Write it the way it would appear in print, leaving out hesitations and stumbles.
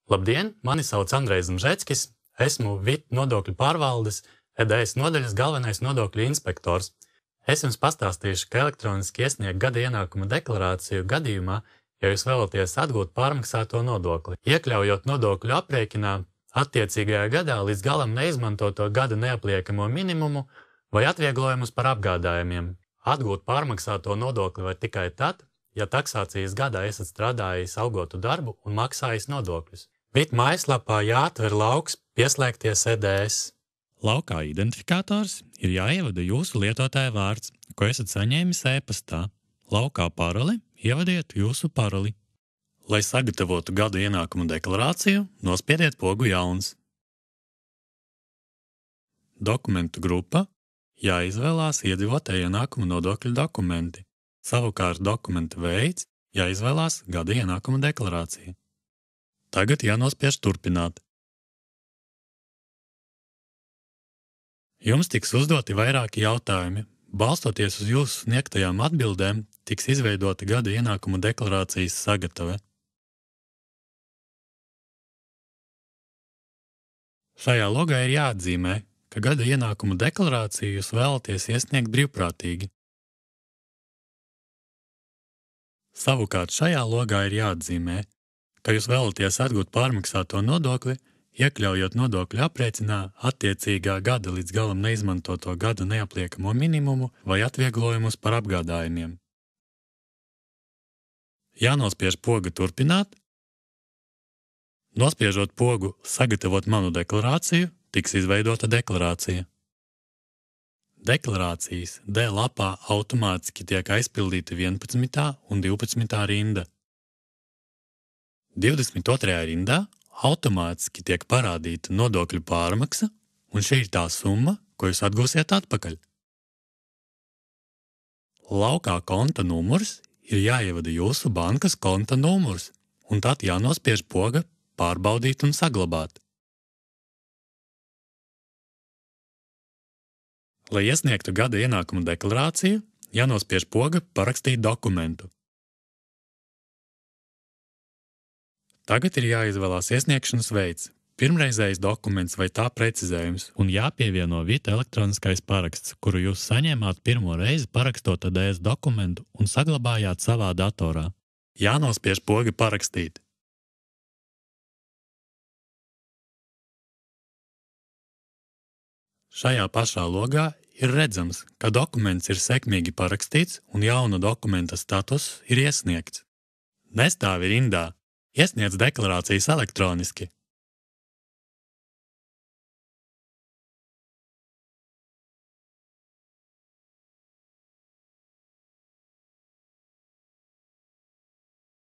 Labdien, mani sauc Andrejs Zmžeckis, esmu VIT nodokļu pārvaldes EDS nodaļas galvenais nodokļu inspektors. Es jums pastāstīšu, ka elektroniski iesniegt gada ienākuma deklarāciju gadījumā, ja jūs vēlaties atgūt pārmaksāto nodokli, iekļaujot nodokļu aprēķinā attiecīgajā gadā līdz galam neizmantoto gada neapliekamo minimumu vai atvieglojumus par apgādājumiem. Atgūt pārmaksāto nodokli var tikai tad, ja taksācijas gadā esat strādājis algotu darbu un maksājis nodokļus. VIT mājaslapā jāatver lauks Pieslēgties EDS. Laukā identifikators ir jāievada jūsu lietotāja vārds, ko esat saņēmis e-pastā. Laukā paroli ievadiet jūsu paroli. Lai sagatavotu gada ienākumu deklarāciju, nospiediet pogu Jauns. Dokumentu grupa jāizvēlās iedzīvotāja ienākuma nodokļu dokumenti. Savukārt dokumenta veids jāizvēlās gada ienākuma deklarācija. Tagad jānospiež turpināt. Jums tiks uzdoti vairāki jautājumi. Balstoties uz jūsu sniegtajām atbildēm, tiks izveidota gada ienākuma deklarācijas sagatave. Šajā logā ir jāatzīmē, ka gada ienākuma deklarāciju jūs vēlaties iesniegt brīvprātīgi. Savukārt šajā logā ir jāatzīmē, ka jūs vēlaties atgūt pārmaksāto nodokli, iekļaujot nodokļu aprēķinā attiecīgā gada līdz galam neizmantoto gada neapliekamo minimumu vai atvieglojumus par apgādājumiem. Jānospiež poga turpināt. Nospiežot pogu Sagatavot manu deklarāciju, tiks izveidota deklarācija. Deklarācijas D lapā automātiski tiek aizpildīta 11. un 12. rinda. 22. rindā automātiski tiek parādīta nodokļu pārmaksa, un šī ir tā summa, ko jūs atgūsiet atpakaļ. Laukā konta numurs ir jāievada jūsu bankas konta numurs, un tad jānospiež poga Pārbaudīt un saglabāt. Lai iesniegtu gada ienākuma deklarāciju, jānospiež poga Parakstīt dokumentu. Tagad ir jāizvēlās iesniegšanas veids, pirmreizējs dokuments vai tā precizējums, un jāpievieno VIT elektroniskais paraksts, kuru jūs saņēmāt pirmo reizi parakstot EDS dokumentu un saglabājāt savā datorā. Jānospiež poga Parakstīt. Šajā pašā logā ir redzams, ka dokuments ir sekmīgi parakstīts un jauna dokumenta status ir iesniegts. Nestāvi rindā, iesniedz deklarācijas elektroniski.